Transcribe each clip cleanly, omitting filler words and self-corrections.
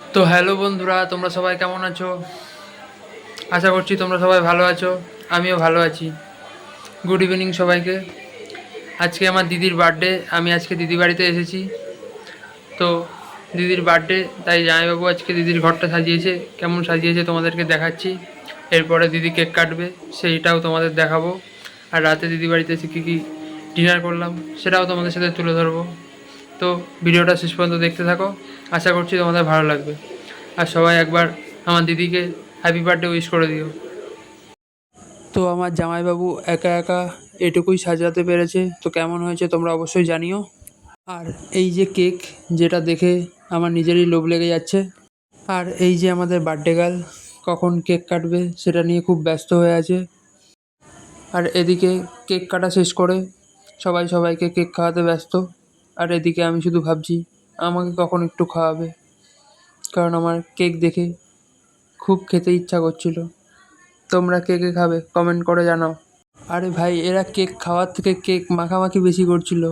তো হ্যালো বন্ধুরা, তোমরা সবাই কেমন আছো? আশা করছি তোমরা সবাই ভালো আছো। আমিও ভালো আছি। গুড ইভিনিং সবাইকে। আজকে আমার দিদির বার্থডে। আমি আজকে দিদি বাড়িতে এসেছি। তো দিদির বার্থডে, তাই জামাইবাবু আজকে দিদির ঘরটা সাজিয়েছে। কেমন সাজিয়েছে তোমাদেরকে দেখাচ্ছি। এরপরে দিদি কেক কাটবে, সেইটাও তোমাদের দেখাবো। আর রাতে দিদি বাড়িতে এসে কী কী ডিনার করলাম সেটাও তোমাদের সাথে তুলে ধরবো। তো ভিডিওটা শেষ পর্যন্ত দেখতে থাকো। আশা করছি তোমাদের ভালো লাগবে। আর সবাই একবার আমার দিদিকে হ্যাপি বার্থডে উইশ করে দিও। তো আমার জামাইবাবু একা একা এটুকুই সাজাতে পেরেছে, তো কেমন হয়েছে তোমরা অবশ্যই জানিও। আর এই যে কেক, যেটা দেখে আমার নিজেরই লোভ লেগে যাচ্ছে। আর এই যে আমাদের বার্থডে গার্ল কখন কেক কাটবে সেটা নিয়ে খুব ব্যস্ত হয়ে আছে। আর এদিকে কেক কাটা শেষ করে সবাই সবাইকে কেক খাওয়াতে ব্যস্ত। আর এদিকে আমি শুধু ভাবছি আমাকে কখন একটু খাওয়াবে, কারণ আমার কেক দেখে খুব খেতে ইচ্ছা করছিল। তোমরা কে কে খাবে কমেন্ট করে জানাও। আরে ভাই, এরা কেক খাওয়ার থেকে কেক মাখামাখি বেশি করছিল।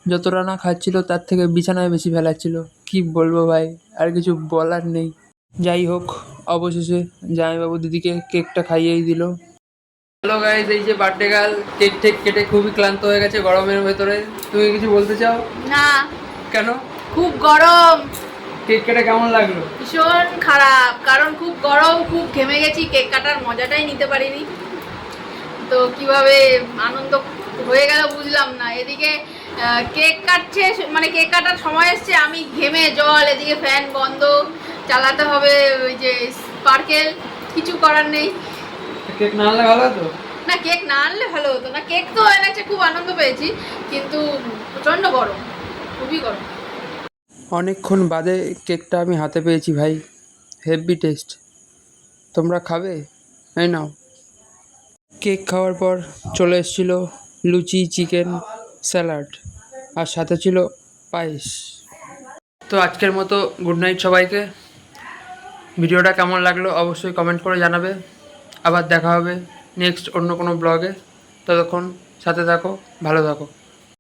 যতটা না খাচ্ছিল তার থেকে বিছানায় বেশি ফেলাচ্ছিল। কি বলবো ভাই, আর কিছু বলার নেই। যাই হোক, অবশেষে জামাইবাবু দিদিকে কেকটা খাইয়েই দিল। হ্যালো গাইজ, এই যে বার্থডে গার্ল কেক টেক কেটে খুবই ক্লান্ত হয়ে গেছে গরমের ভেতরে। তুমি কিছু বলতে চাও? না, কেন? খুব গরম। কেক কেটে কেমন লাগলো? ভীষণ খারাপ, কারণ খুব গরম, খুব ঘেমে গেছি, কেক কাটার মজাটাই নিতে পারিনি। তো কিভাবে আনন্দ হয়ে গেল বুঝলাম না। এদিকে কেক কাটছে, মানে কেক কাটার সময় এসছে, আমি ঘেমে জল, এদিকে ফ্যান বন্ধ, চালাতে হবে ওই যে স্পার্কেল। কিছু করার নেই। কেক না আনলে ভালো হতো। না, কেক না আনলে ভালো হতো না। কেক তো এনেছে, খুব আনন্দ পেয়েছি, কিন্তু প্রচণ্ড গরম, খুবই গরম। অনেকক্ষণ বাদে কেকটা আমি হাতে পেয়েছি ভাই, হেভি টেস্ট। তোমরা খাবে? এই নাও। কেক খাওয়ার পর চলে এসেছিলো লুচি, চিকেন, স্যালাড, আর সাথে ছিল পায়েস। তো আজকের মতো গুড নাইট সবাইকে। ভিডিওটা কেমন লাগলো অবশ্যই কমেন্ট করে জানাবে। আবার দেখা হবে নেক্সট অন্য কোনো ব্লগে। ততক্ষণ সাথে থাকো, ভালো থাকো।